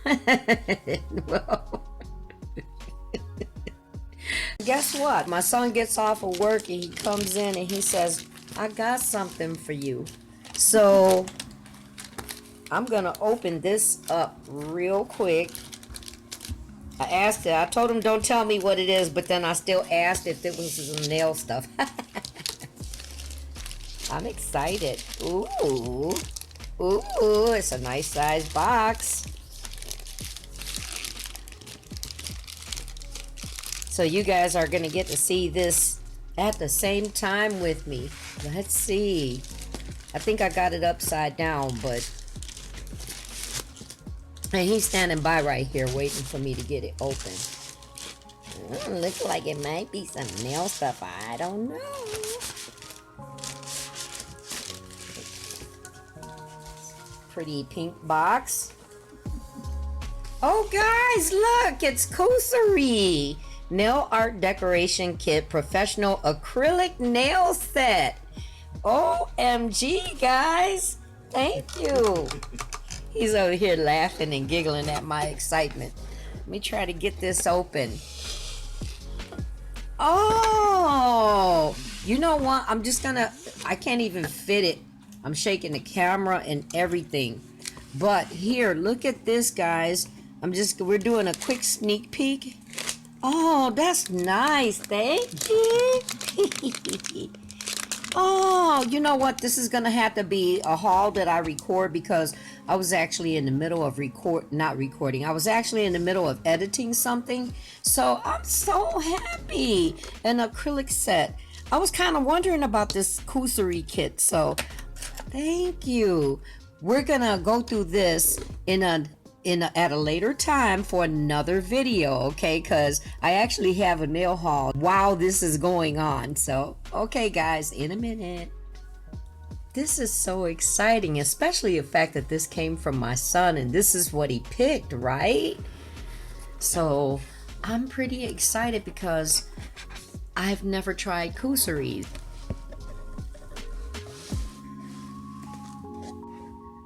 Well, guess what? My son gets off of work and he comes in and he says, I got something for you. So I'm gonna open this up real quick. I told him don't tell me what it is, but then I still asked if it was some nail stuff. I'm excited. Ooh, it's a nice size box. So you guys are gonna get to see this at the same time with me. Let's see. I think I got it upside down, but and he's standing by right here waiting for me to get it open. Looks like it might be some nail stuff. I don't know. Pretty pink box. Oh guys, look, it's Coosery Nail Art Decoration Kit Professional Acrylic Nail Set. OMG, guys. Thank you. He's over here laughing and giggling at my excitement. Let me try to get this open. Oh, you know what? I can't even fit it. I'm shaking the camera and everything. But here, look at this, guys. We're doing a quick sneak peek. Oh, that's nice. Thank you. Oh, you know what? This is going to have to be a haul that I record because I was actually in the middle of I was actually in the middle of editing something. So I'm so happy. An acrylic set. I was kind of wondering about this Coosery kit. So thank you. We're going to go through this at a later time for another video, okay? Because I actually have a nail haul while this is going on. So okay guys, in a minute. This is so exciting, especially the fact that this came from my son and this is what he picked, right? So I'm pretty excited because I've never tried Coosery.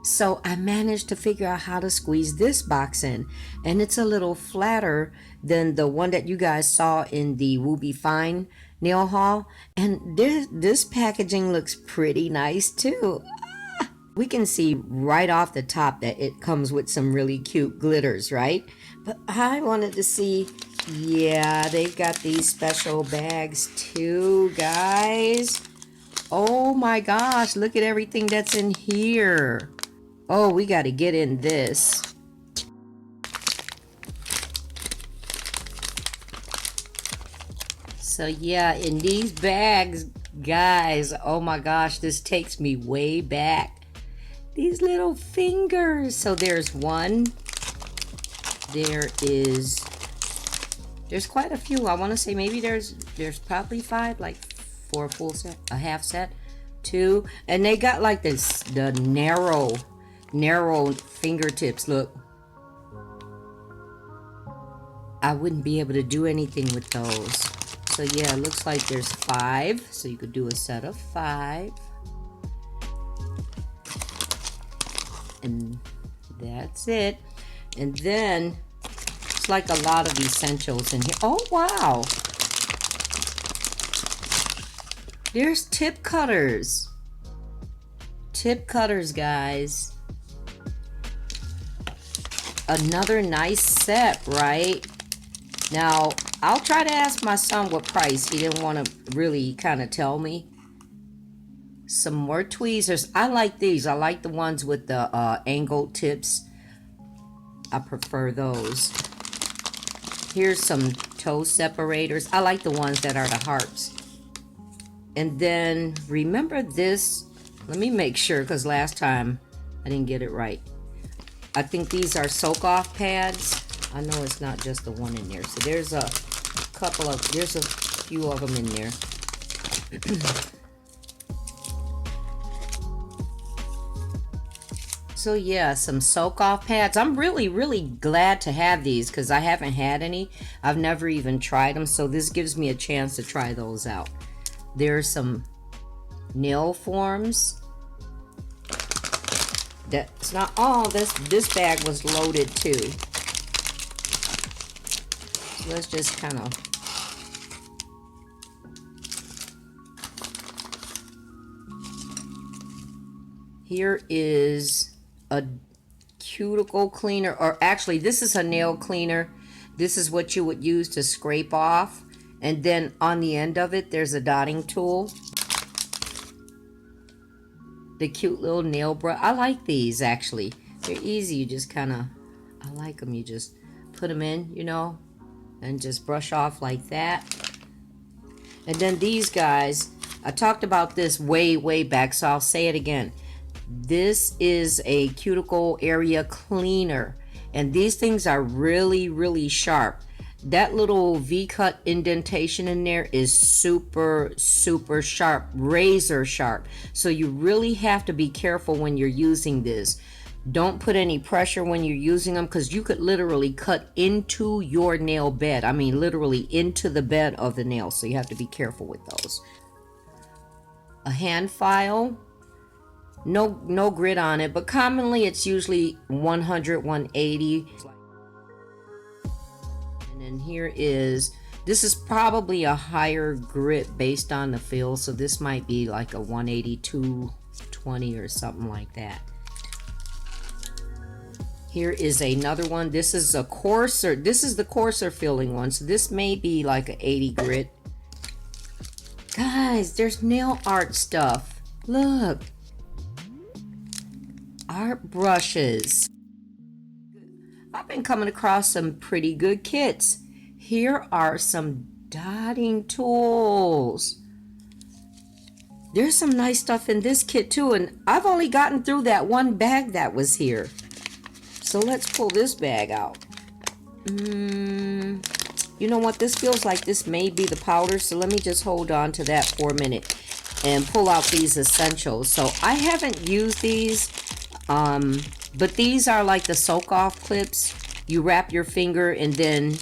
So I managed to figure out how to squeeze this box in, and it's a little flatter than the one that you guys saw in the BOUJEE Fine nail haul, and this packaging looks pretty nice too. We can see right off the top that it comes with some really cute glitters, right? But I wanted to see, yeah, they've got these special bags too, guys. Oh my gosh, look at everything that's in here. Oh, we got to get in this. So yeah, in these bags, guys, oh my gosh, this takes me way back. These little fingers. So there's one. There's quite a few. I want to say maybe there's probably 5, like for a full set, a half set, 2, and they got like the narrow fingertips. Look, I wouldn't be able to do anything with those. So yeah, it looks like there's 5, so you could do a set of 5, and that's it. And then it's like a lot of essentials in here. Oh wow, there's tip cutters, guys. Another nice set, right? Now I'll try to ask my son what price. He didn't want to really kind of tell me. Some more tweezers. I like these. I like the ones with the angled tips. I prefer those. Here's some toe separators. I like the ones that are the hearts. And then remember this. Let me make sure, because last time I didn't get it right. I think these are soak off pads. I know it's not just the one in there. So there's a few of them in there. So yeah, some soak off pads. I'm really glad to have these because I haven't had any. I've never even tried them, so this gives me a chance to try those out. There's some nail forms. That's not all. This bag was loaded too. So let's just kind of. Here is a cuticle cleaner, or actually this is a nail cleaner. This is what you would use to scrape off, and then on the end of it there's a dotting tool. The cute little nail brush. I like these actually. They're easy. You just kind of, I like them. You just put them in, you know, and just brush off like that. And then these guys, I talked about this way back, so I'll say it again. This is a cuticle area cleaner, and these things are really sharp. That little V-cut indentation in there is super sharp, razor sharp. So you really have to be careful when you're using this. Don't put any pressure when you're using them, because you could literally cut into your nail bed. I mean literally into the bed of the nail, so you have to be careful with those. A hand file. No grit on it, but commonly it's usually 100, 180. And then here is, this is probably a higher grit based on the fill, so this might be like a 180, 220 or something like that. Here is another one. This is a coarser, this is the coarser filling one, so this may be like a 80 grit. Guys, there's nail art stuff. Look. Art brushes. I've been coming across some pretty good kits. Here are some dotting tools. There's some nice stuff in this kit too, and I've only gotten through that one bag that was here. So let's pull this bag out. You know what? This feels like this may be the powder, so let me just hold on to that for a minute and pull out these essentials. So I haven't used these. But these are like the soak off clips. You wrap your finger and then,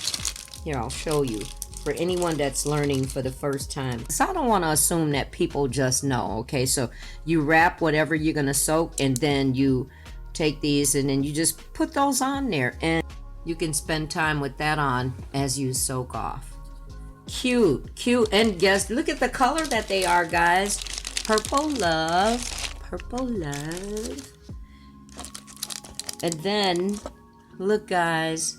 here, I'll show you for anyone that's learning for the first time. So I don't want to assume that people just know, okay? So you wrap whatever you're going to soak, and then you take these and then you just put those on there, and you can spend time with that on as you soak off. Cute. And guess, look at the color that they are, guys. Purple love. And then, look guys,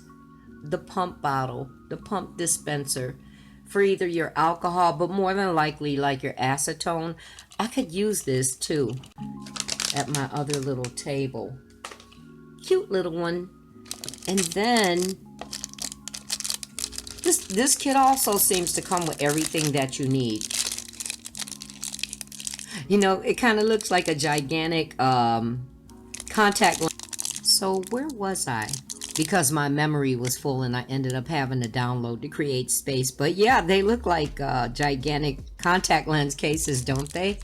the pump bottle, the pump dispenser for either your alcohol, but more than likely like your acetone. I could use this too at my other little table. Cute little one. And then, this kit also seems to come with everything that you need. You know, it kind of looks like a gigantic contact lens. So where was I? Because my memory was full and I ended up having to download to create space. But yeah, they look like gigantic contact lens cases, don't they?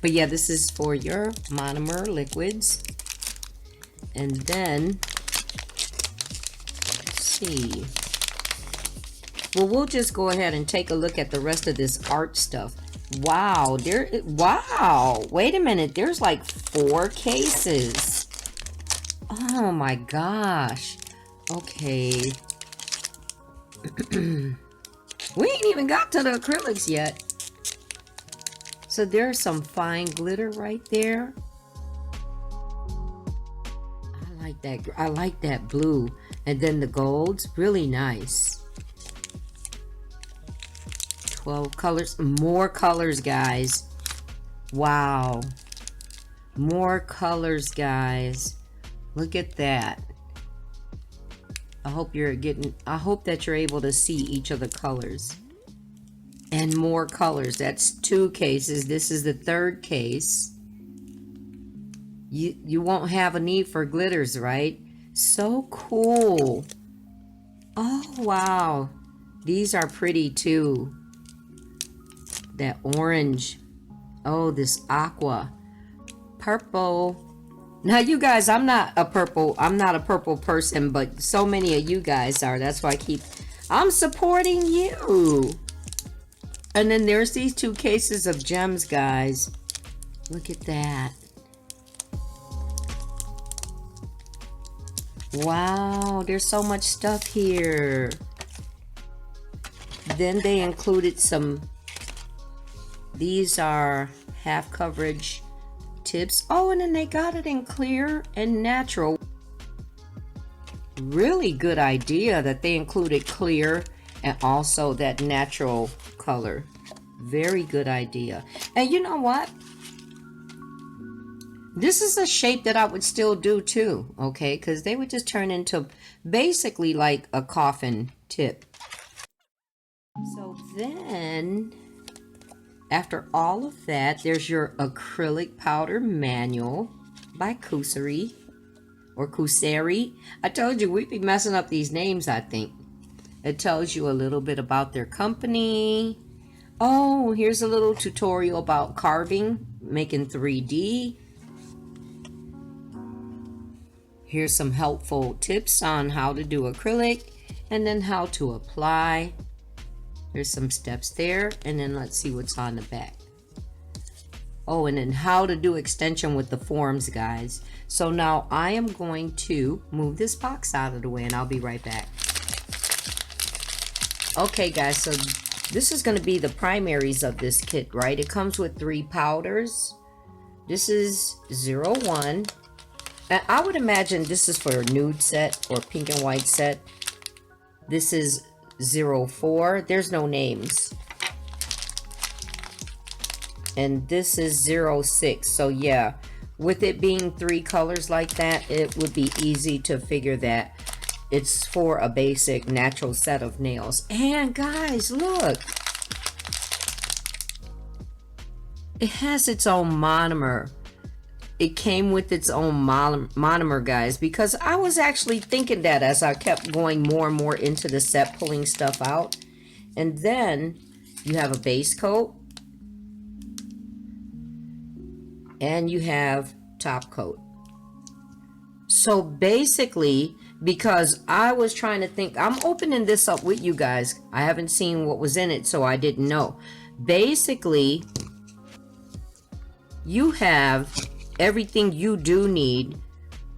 But yeah, this is for your monomer liquids. And then, let's see. Well, we'll just go ahead and take a look at the rest of this art stuff. Wow, wow, wait a minute, there's like 4 cases. Oh my gosh. Okay. We ain't even got to the acrylics yet. So there's some fine glitter right there. I like that blue. And then the golds, really nice. 12 colors, more colors, guys. Wow. More colors, guys. Look at that. I hope that you're able to see each of the colors. And more colors. That's 2 cases. This is the 3rd case. You won't have a need for glitters, right? So cool. Oh, wow. These are pretty too. That orange. Oh, this aqua. Purple. Now you guys, I'm not a purple person, but so many of you guys are. That's why I'm supporting you. And then there's these 2 cases of gems, guys. Look at that. Wow, there's so much stuff here. Then they included some, these are half coverage tips. Oh, and then they got it in clear and natural. Really good idea that they included clear and also that natural color. Very good idea. And you know what? This is a shape that I would still do too, okay? Because they would just turn into basically like a coffin tip. So then, after all of that, there's your acrylic powder manual by Coosery or Coosery. I told you we'd be messing up these names, I think. It tells you a little bit about their company. Oh, here's a little tutorial about carving, making 3D. Here's some helpful tips on how to do acrylic and then how to apply. There's some steps there, and then let's see what's on the back. Oh, and then how to do extension with the forms, guys. So now I am going to move this box out of the way and I'll be right back. Okay guys, so this is going to be the primaries of this kit, right? It comes with 3 powders. This is 01. And I would imagine this is for a nude set or pink and white set. This is 04. There's no names. And this is 06. So yeah, with it being 3 colors like that, it would be easy to figure that it's for a basic natural set of nails. And guys, look. It has its own monomer. It came with its own monomer, guys, because I was actually thinking that as I kept going more and more into the set, pulling stuff out. And then you have a base coat and you have top coat. So basically, because I was trying to think, I'm opening this up with you guys. I haven't seen what was in it, so I didn't know. Basically, you have everything you do need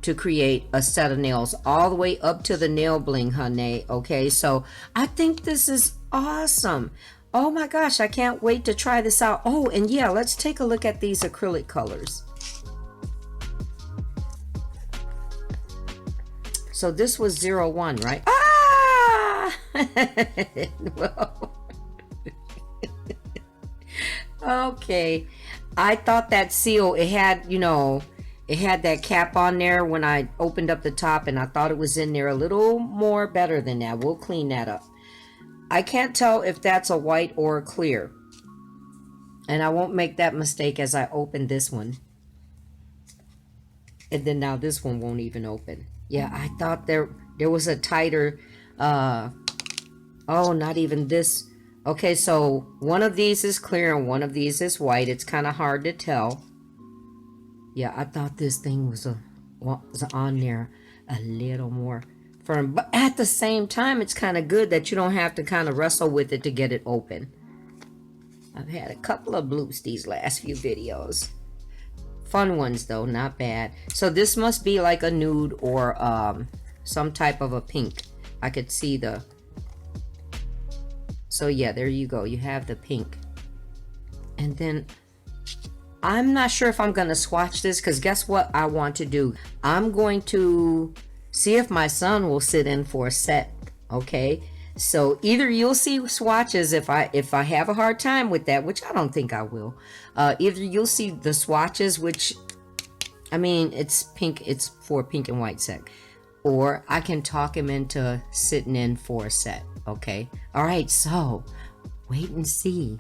to create a set of nails, all the way up to the nail bling, honey. Okay, so I think this is awesome. Oh my gosh, I can't wait to try this out. Oh, and yeah, let's take a look at these acrylic colors. So this was 01, right? Ah! Well, okay. I thought that seal, it had, you know, it had that cap on there when I opened up the top, and I thought it was in there a little more better than that. We'll clean that up. I can't tell if that's a white or a clear. And I won't make that mistake as I open this one. And then now this one won't even open. Yeah, I thought there was a tighter, oh, not even this. Okay, so one of these is clear and one of these is white. It's kind of hard to tell. Yeah, I thought this thing was on there a little more firm. But at the same time, it's kind of good that you don't have to kind of wrestle with it to get it open. I've had a couple of bloops these last few videos. Fun ones though, not bad. So this must be like a nude or some type of a pink. I could see the... So yeah, there you go. You have the pink. And then I'm not sure if I'm going to swatch this, because guess what I want to do? I'm going to see if my son will sit in for a set. Okay, so either you'll see swatches if I have a hard time with that, which I don't think I will. Either you'll see the swatches, which, I mean, it's pink, it's for pink and white set, or I can talk him into sitting in for a set. Okay, all right, so wait and see.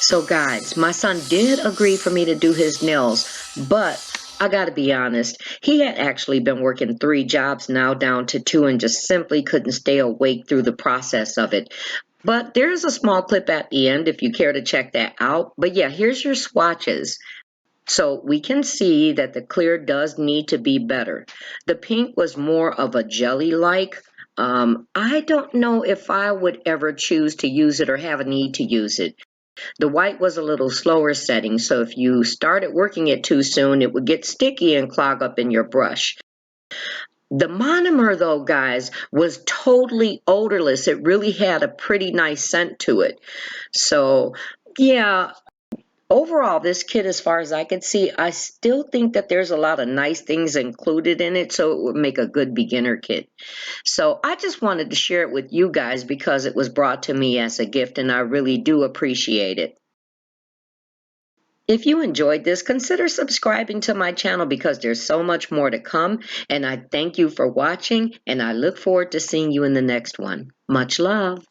So guys, my son did agree for me to do his nails, but I gotta be honest, he had actually been working 3 jobs, now down to 2, and just simply couldn't stay awake through the process of it. But there's a small clip at the end if you care to check that out. But yeah, here's your swatches. So we can see that the clear does need to be better. The pink was more of a jelly-like. I don't know if I would ever choose to use it or have a need to use it. The white was a little slower setting, so if you started working it too soon, it would get sticky and clog up in your brush. The monomer, though, guys, was totally odorless. It really had a pretty nice scent to it. So, yeah, overall, this kit, as far as I could see, I still think that there's a lot of nice things included in it, so it would make a good beginner kit. So I just wanted to share it with you guys because it was brought to me as a gift, and I really do appreciate it. If you enjoyed this, consider subscribing to my channel because there's so much more to come, and I thank you for watching, and I look forward to seeing you in the next one. Much love.